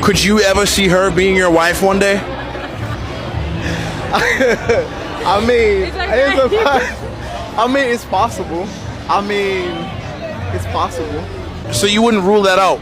Could you ever see her being your wife one day? I mean, it's possible. It's possible. So you wouldn't rule that out?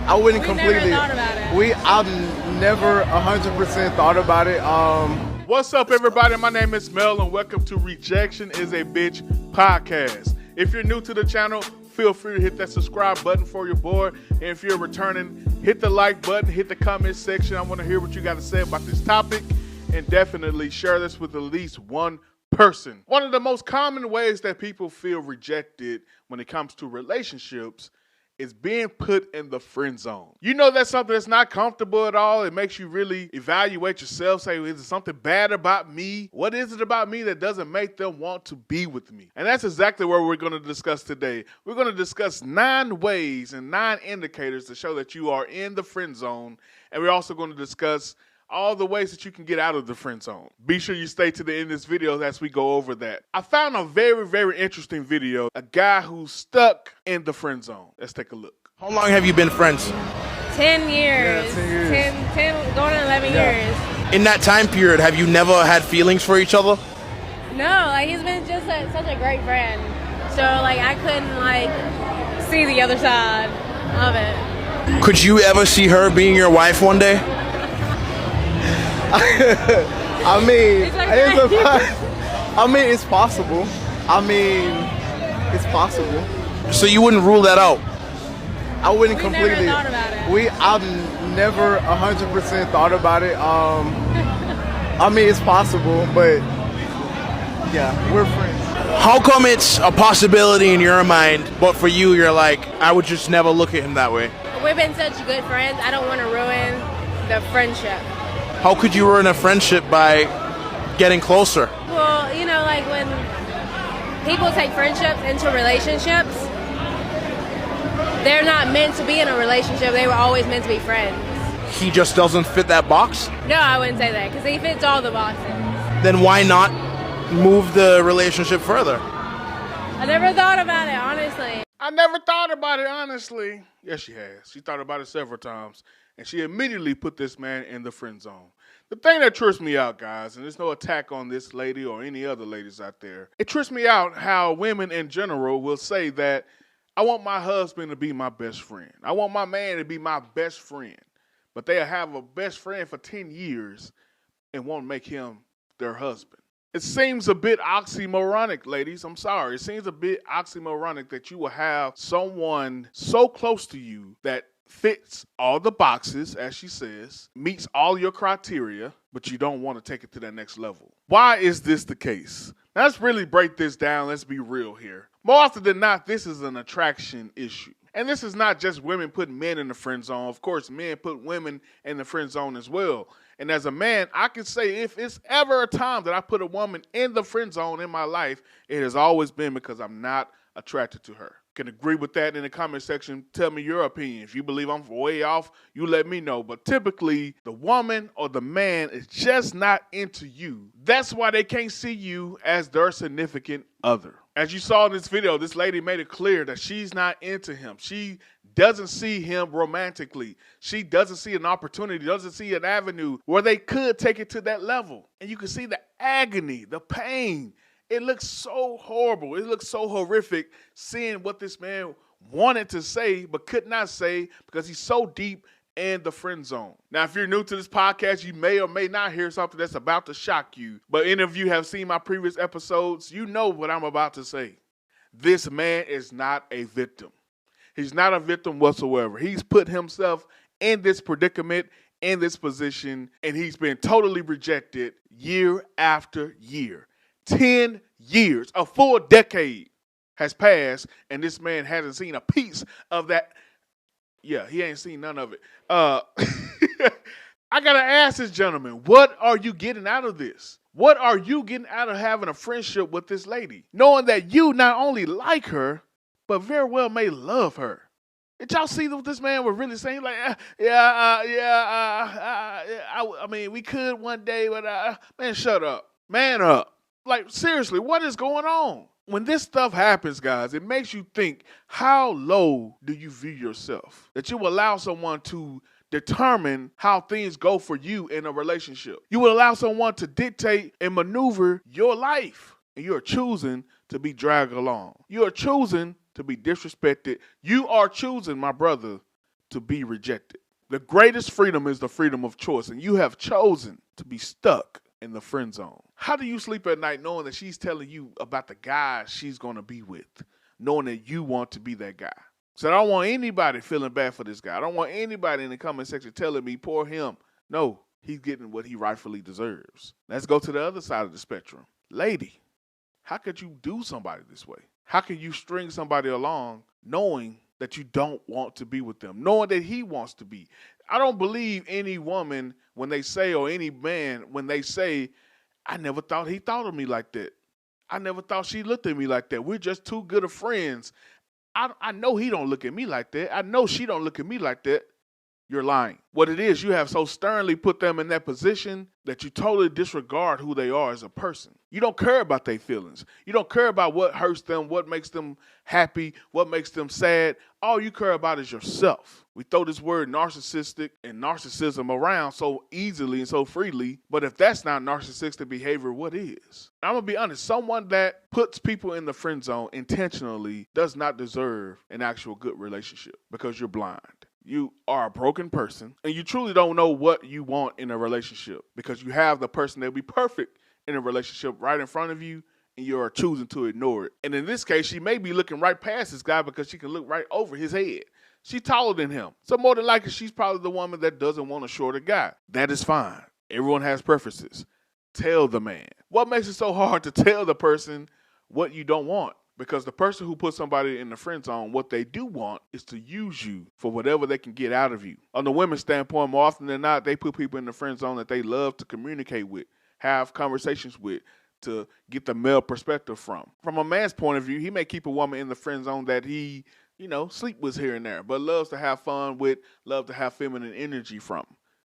I wouldn't completely. Never thought about it. I've never 100% thought about it. What's up, everybody? My name is Mel, and welcome to Rejection is a Bitch podcast. If you're new to the channel, feel free to hit that subscribe button for your boy. And if you're returning, hit the like button, hit the comment section. I want to hear what you got to say about this topic, and definitely share this with at least one person. One of the most common ways that people feel rejected when it comes to relationships is being put in the friend zone. You know, that's something that's not comfortable at all. It makes you really evaluate yourself, say, is there something bad about me? What is it about me that doesn't make them want to be with me? And that's exactly what we're going to discuss today. We're going to discuss 9 ways and 9 indicators to show that you are in the friend zone. And we're also going to discuss all the ways that you can get out of the friend zone. Be sure you stay to the end of this video as we go over that. I found a very, very interesting video. A guy who's stuck in the friend zone. Let's take a look. How long have you been friends? 10 years. Yeah, 10 years. 10 going on 11 years. In that time period, have you never had feelings for each other? No, like he's been just such a great friend. So like I couldn't see the other side of it. Could you ever see her being your wife one day? It's possible. It's possible. So you wouldn't rule that out? I wouldn't We completely. never thought about it. I've never 100% thought about it. It's possible, but yeah, we're friends. How come it's a possibility in your mind, but for you, you're like, I would just never look at him that way? We've been such good friends. I don't want to ruin the friendship. How could you ruin a friendship by getting closer? Well, you know, like when people take friendships into relationships, they're not meant to be in a relationship. They were always meant to be friends. He just doesn't fit that box? No, I wouldn't say that because he fits all the boxes. Then why not move the relationship further? I never thought about it, honestly. I never thought about it, honestly. Yes, she has. She thought about it several times, and she immediately put this man in the friend zone. The thing that trips me out, guys, and there's no attack on this lady or any other ladies out there, it trips me out how women in general will say that, I want my husband to be my best friend. I want my man to be my best friend. But they'll have a best friend for 10 years and won't make him their husband. It seems a bit oxymoronic, ladies. I'm sorry. It seems a bit oxymoronic that you will have someone so close to you that fits all the boxes, as she says, meets all your criteria, but you don't want to take it to that next level. Why is this the case? Now, let's really break this down. Let's be real here. More often than not, this is an attraction issue. And this is not just women putting men in the friend zone. Of course, men put women in the friend zone as well. And as a man, I can say if it's ever a time that I put a woman in the friend zone in my life, it has always been because I'm not attracted to her. Can agree with that in the comment section. Tell me your opinion. If you believe I'm way off, you let me know. But typically, the woman or the man is just not into you. That's why they can't see you as their significant other. As you saw in this video, this lady made it clear that she's not into him. She doesn't see him romantically. She doesn't see an opportunity, doesn't see an avenue where they could take it to that level. And you can see the agony, the pain. It looks so horrible. It looks so horrific seeing what this man wanted to say but could not say because he's so deep in the friend zone. Now, if you're new to this podcast, you may or may not hear something that's about to shock you. But any of you have seen my previous episodes, you know what I'm about to say. This man is not a victim. He's not a victim whatsoever. He's put himself in this predicament, in this position, and he's been totally rejected year after year. 10 years, a full decade has passed, and this man hasn't seen a piece of that. Yeah, he ain't seen none of it. I got to ask this gentleman, what are you getting out of this? What are you getting out of having a friendship with this lady? Knowing that you not only like her, but very well may love her. Did y'all see what this man was really saying? Like, I mean, we could one day, but man, shut up. Man up. Like, seriously, what is going on? When this stuff happens, guys, it makes you think, how low do you view yourself? That you allow someone to determine how things go for you in a relationship. You will allow someone to dictate and maneuver your life. And you are choosing to be dragged along. You are choosing to be disrespected. You are choosing, my brother, to be rejected. The greatest freedom is the freedom of choice, and you have chosen to be stuck in the friend zone. How do you sleep at night knowing that she's telling you about the guy she's going to be with, knowing that you want to be that guy? So I don't want anybody feeling bad for this guy. I don't want anybody in the comment section telling me, poor him. No, he's getting what he rightfully deserves. Let's go to the other side of the spectrum. Lady, how could you do somebody this way? How can you string somebody along knowing that you don't want to be with them, knowing that he wants to be? I don't believe any woman when they say, or any man when they say, I never thought he thought of me like that. I never thought she looked at me like that. We're just too good of friends. I know he don't look at me like that. I know she don't look at me like that. You're lying. What it is, you have so sternly put them in that position that you totally disregard who they are as a person. You don't care about their feelings. You don't care about what hurts them, what makes them happy, what makes them sad. All you care about is yourself. We throw this word narcissistic and narcissism around so easily and so freely, but if that's not narcissistic behavior, what is? I'm going to be honest, someone that puts people in the friend zone intentionally does not deserve an actual good relationship because you're blind. You are a broken person, and you truly don't know what you want in a relationship because you have the person that will be perfect in a relationship right in front of you, and you are choosing to ignore it. And in this case, she may be looking right past this guy because she can look right over his head. She's taller than him. So more than likely, she's probably the woman that doesn't want a shorter guy. That is fine. Everyone has preferences. Tell the man. What makes it so hard to tell the person what you don't want? Because the person who puts somebody in the friend zone, what they do want is to use you for whatever they can get out of you. On the women's standpoint, more often than not, they put people in the friend zone that they love to communicate with, have conversations with, to get the male perspective from. From a man's point of view, he may keep a woman in the friend zone that he, sleep with here and there, but loves to have fun with, love to have feminine energy from.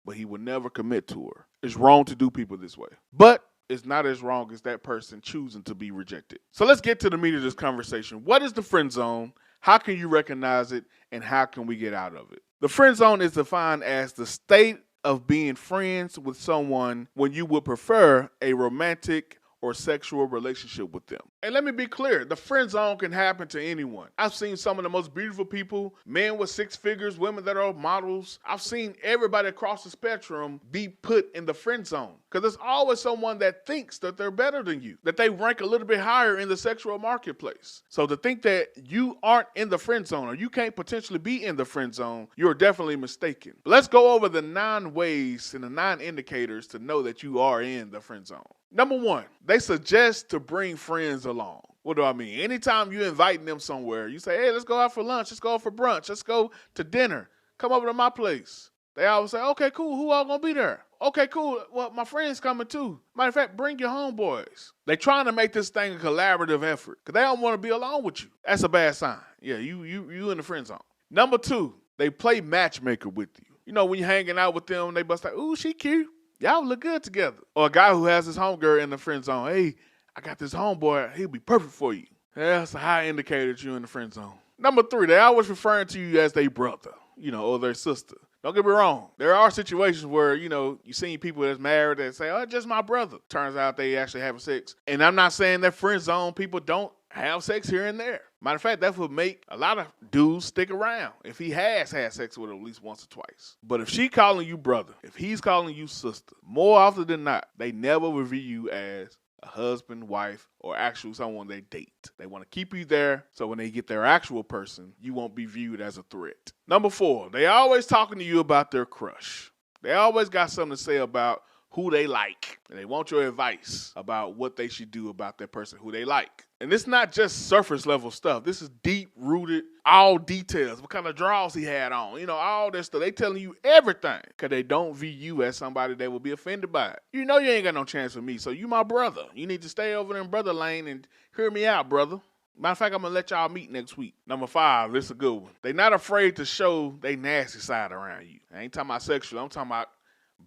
But he would never commit to her. It's wrong to do people this way. But it's not as wrong as that person choosing to be rejected. So let's get to the meat of this conversation. What is the friend zone? How can you recognize it? And how can we get out of it? The friend zone is defined as the state of being friends with someone when you would prefer a romantic or sexual relationship with them. And let me be clear, the friend zone can happen to anyone. I've seen some of the most beautiful people, men with six figures, women that are models. I've seen everybody across the spectrum be put in the friend zone because there's always someone that thinks that they're better than you, that they rank a little bit higher in the sexual marketplace. So to think that you aren't in the friend zone or you can't potentially be in the friend zone, you're definitely mistaken. But let's go over the 9 ways and the 9 indicators to know that you are in the friend zone. Number 1, they suggest to bring friends along. What do I mean? Anytime you're inviting them somewhere, you say, hey, let's go out for lunch. Let's go out for brunch. Let's go to dinner. Come over to my place. They always say, okay, cool. Who all going to be there? Okay, cool. Well, my friend's coming too. Matter of fact, bring your homeboys. They trying to make this thing a collaborative effort because they don't want to be alone with you. That's a bad sign. Yeah, you in the friend zone. Number 2, they play matchmaker with you. When you're hanging out with them, they bust like, ooh, she cute. Y'all look good together. Or a guy who has his homegirl in the friend zone. Hey, I got this homeboy. He'll be perfect for you. That's a high indicator that you're in the friend zone. Number 3, they always referring to you as their brother, or their sister. Don't get me wrong. There are situations where, you seen people that's married that say, oh, just my brother. Turns out they actually having sex. And I'm not saying that friend zone people don't have sex here and there. Matter of fact, that would make a lot of dudes stick around if he has had sex with her at least once or twice. But if she calling you brother, if he's calling you sister, more often than not, they never will view you as a husband, wife, or actual someone they date. They want to keep you there so when they get their actual person, you won't be viewed as a threat. Number 4, they always talking to you about their crush. They always got something to say about who they like. And they want your advice about what they should do about that person who they like. And it's not just surface level stuff. This is deep rooted, all details. What kind of drawers he had on, all this stuff. They telling you everything because they don't view you as somebody that will be offended by it. You ain't got no chance with me, so you my brother. You need to stay over in brother lane and hear me out, brother. Matter of fact, I'm going to let y'all meet next week. Number 5, this is a good one. They not afraid to show they nasty side around you. I ain't talking about sexual. I'm talking about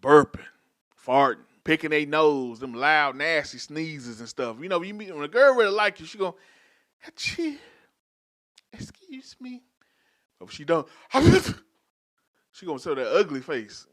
burping, farting, picking their nose, them loud, nasty sneezes and stuff. You meet when a girl really like you, she go, excuse me. But if she don't, She gonna show that ugly face.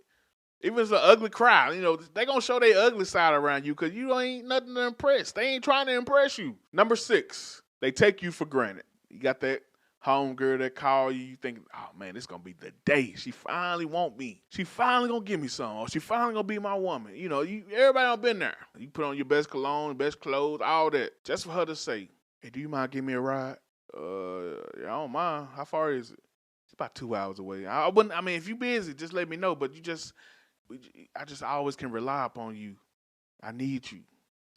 Even if it's an ugly crowd, they gonna show their ugly side around you because you ain't nothing to impress. They ain't trying to impress you. Number 6, they take you for granted. You got that homegirl that call you, you think, oh man, this gonna be the day. She finally want me. She finally gonna give me some, or she finally gonna be my woman. Everybody done been there. You put on your best cologne, best clothes, all that, just for her to say, hey, do you mind giving me a ride? Yeah, I don't mind. How far is it? It's about 2 hours away. If you busy, just let me know, but I always can rely upon you. I need you.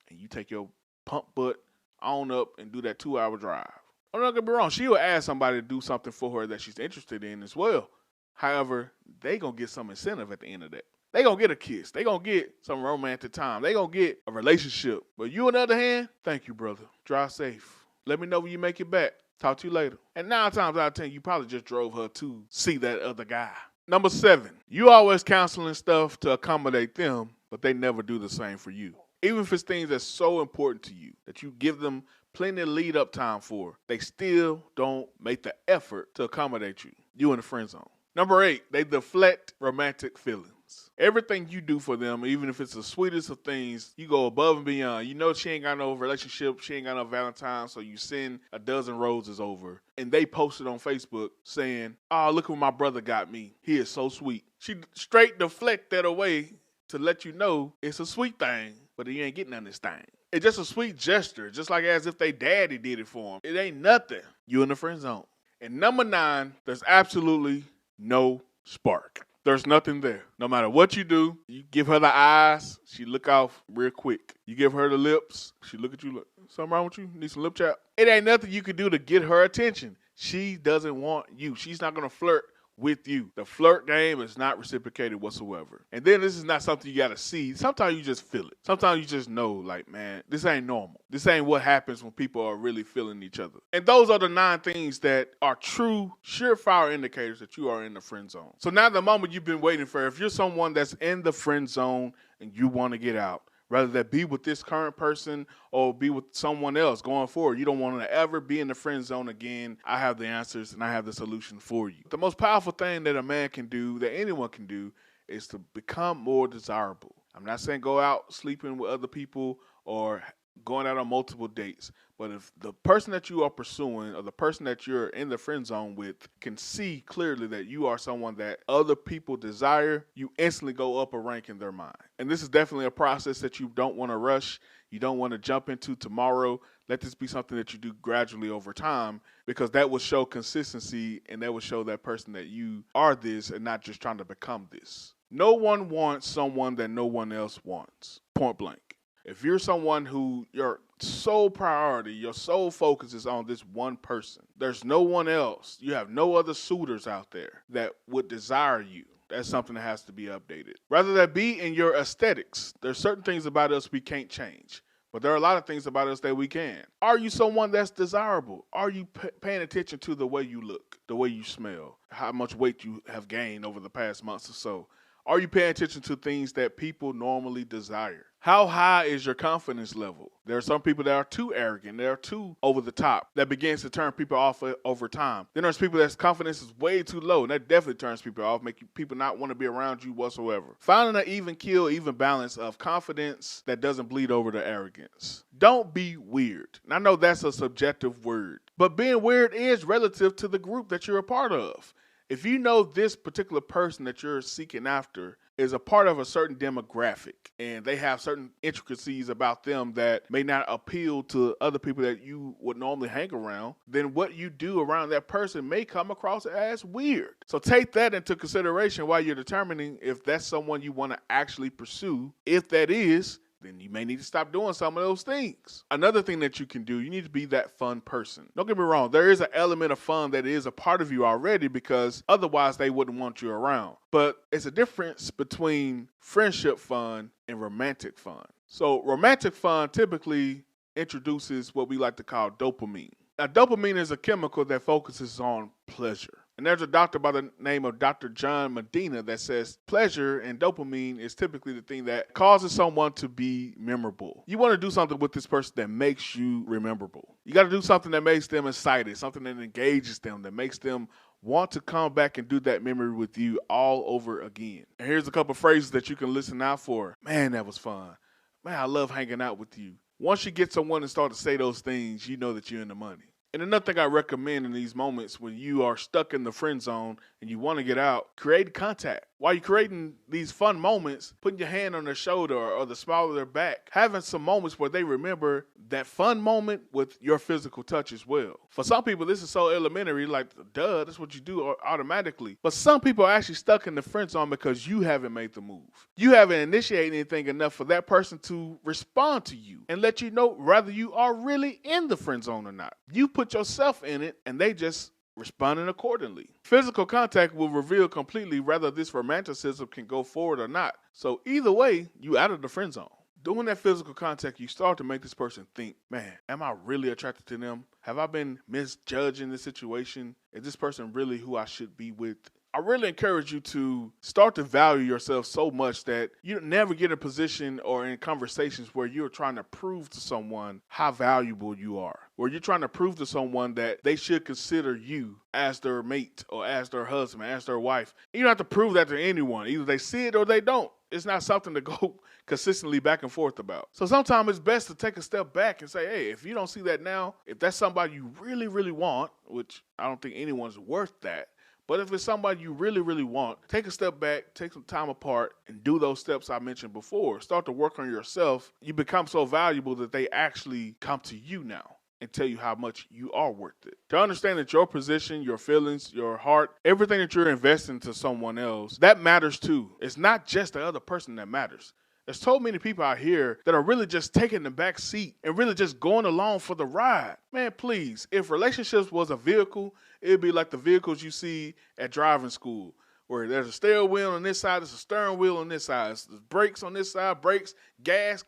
And you take your pump butt on up and do that 2-hour drive. I'm not going to be wrong. She will ask somebody to do something for her that she's interested in as well. However, they going to get some incentive at the end of that. They going to get a kiss. They going to get some romantic time. They going to get a relationship. But you, on the other hand, thank you, brother. Drive safe. Let me know when you make it back. Talk to you later. And 9 times out of 10, you probably just drove her to see that other guy. Number 7, you always counseling stuff to accommodate them, but they never do the same for you. Even if it's things that's so important to you that you give them plenty of lead up time for, they still don't make the effort to accommodate you. You in the friend zone. Number 8, they deflect romantic feelings. Everything you do for them, even if it's the sweetest of things, you go above and beyond. You know she ain't got no relationship, she ain't got no Valentine, so you send a dozen roses over. And they posted on Facebook saying, oh, look what my brother got me. He is so sweet. She straight deflect that away to let you know it's a sweet thing, but you ain't getting none of this thing. It's just a sweet gesture, just like as if they daddy did it for him. It ain't nothing. You in the friend zone. And number 9, there's absolutely no spark. There's nothing there. No matter what you do, you give her the eyes, she look off real quick. You give her the lips, she look at you like, something wrong with you? Need some lip chap? It ain't nothing you can do to get her attention. She doesn't want you. She's not going to flirt with you. The flirt game is not reciprocated whatsoever. And then this is not something you got to see. Sometimes you just feel it. Sometimes you just know, like, man, this ain't normal. This ain't what happens when people are really feeling each other. And those are the 9 things that are true, surefire indicators that you are in the friend zone. So now the moment you've been waiting for, if you're someone that's in the friend zone and you want to get out, rather that be with this current person or be with someone else going forward. You don't want to ever be in the friend zone again. I have the answers and I have the solution for you. The most powerful thing that a man can do, that anyone can do, is to become more desirable. I'm not saying go out sleeping with other people or going out on multiple dates. But if the person that you are pursuing or the person that you're in the friend zone with can see clearly that you are someone that other people desire, you instantly go up a rank in their mind. And this is definitely a process that you don't want to rush. You don't want to jump into tomorrow. Let this be something that you do gradually over time, because that will show consistency and that will show that person that you are this and not just trying to become this. No one wants someone that no one else wants. Point blank. If you're someone who your sole priority, your sole focus is on this one person, there's no one else, you have no other suitors out there that would desire you. That's something that has to be updated. Rather that be in your aesthetics. There's certain things about us we can't change, but there are a lot of things about us that we can. Are you someone that's desirable? Are you paying attention to the way you look, the way you smell, how much weight you have gained over the past months or so? Are you paying attention to things that people normally desire? How high is your confidence level? There are some people that are too arrogant. They are too over the top. That begins to turn people off over time. Then there's people that's confidence is way too low, and that definitely turns people off, make people not want to be around you whatsoever. Finding an even keel, even balance of confidence that doesn't bleed over to arrogance. Don't be weird. And I know that's a subjective word, but being weird is relative to the group that you're a part of. If you know this particular person that you're seeking after is a part of a certain demographic and they have certain intricacies about them that may not appeal to other people that you would normally hang around, then what you do around that person may come across as weird. So take that into consideration while you're determining if that's someone you want to actually pursue. If that is, then you may need to stop doing some of those things. Another thing that you can do, you need to be that fun person. Don't get me wrong, there is an element of fun that is a part of you already, because otherwise they wouldn't want you around. But it's a difference between friendship fun and romantic fun. So romantic fun typically introduces what we like to call dopamine. Now, dopamine is a chemical that focuses on pleasure. And there's a doctor by the name of Dr. John Medina that says pleasure and dopamine is typically the thing that causes someone to be memorable. You want to do something with this person that makes you rememberable. You got to do something that makes them excited, something that engages them, that makes them want to come back and do that memory with you all over again. And here's a couple phrases that you can listen out for. Man, that was fun. Man, I love hanging out with you. Once you get someone to start to say those things, you know that you're in the money. And another thing I recommend in these moments when you are stuck in the friend zone and you want to get out, create contact. While you're creating these fun moments, putting your hand on their shoulder or the small of their back, having some moments where they remember that fun moment with your physical touch as well. For some people, this is so elementary, like, duh, that's what you do automatically. But some people are actually stuck in the friend zone because you haven't made the move. You haven't initiated anything enough for that person to respond to you and let you know whether you are really in the friend zone or not. You put yourself in it and they just responding accordingly. Physical contact will reveal completely whether this romanticism can go forward or not. So either way, you out of the friend zone. Doing that physical contact, you start to make this person think, man, am I really attracted to them? Have I been misjudging the situation? Is this person really who I should be with? I really encourage you to start to value yourself so much that you never get in a position or in conversations where you're trying to prove to someone how valuable you are, where you're trying to prove to someone that they should consider you as their mate or as their husband, as their wife. You don't have to prove that to anyone. Either they see it or they don't. It's not something to go consistently back and forth about. So sometimes it's best to take a step back and say, hey, if you don't see that now, if that's somebody you really, really want, which I don't think anyone's worth that, but if it's somebody you really, really want, take a step back, take some time apart, and do those steps I mentioned before. Start to work on yourself. You become so valuable that they actually come to you now and tell you how much you are worth it. To understand that your position, your feelings, your heart, everything that you're investing to someone else, that matters too. It's not just the other person that matters. There's so many people out here that are really just taking the back seat and really just going along for the ride. Man, please, if relationships was a vehicle, it'd be like the vehicles you see at driving school, where there's a steering wheel on this side, there's a steering wheel on this side, there's brakes on this side, brakes, gas.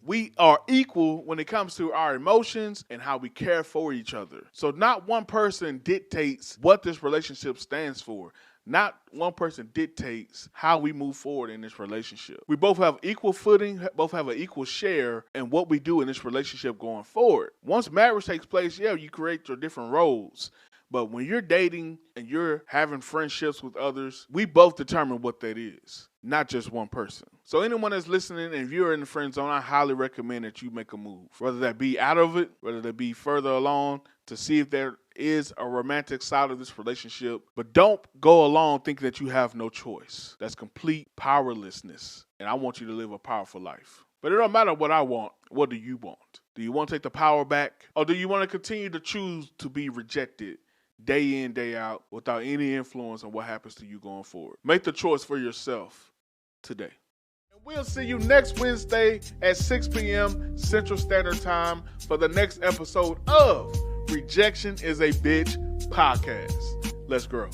We are equal when it comes to our emotions and how we care for each other. So not one person dictates what this relationship stands for. Not one person dictates how we move forward in this relationship. We both have equal footing, both have an equal share in what we do in this relationship going forward. Once marriage takes place, yeah, you create your different roles. But when you're dating and you're having friendships with others, we both determine what that is, not just one person. So anyone that's listening, and if you're in the friend zone, I highly recommend that you make a move, whether that be out of it, whether that be further along, to see if there is a romantic side of this relationship. But don't go along thinking that you have no choice. That's complete powerlessness. And I want you to live a powerful life. But it don't matter what I want. What do you want? Do you want to take the power back? Or do you want to continue to choose to be rejected day in, day out, without any influence on what happens to you going forward? Make the choice for yourself today. And we'll see you next Wednesday at 6 p.m. Central Standard Time for the next episode of Rejection is a Bitch podcast. Let's grow.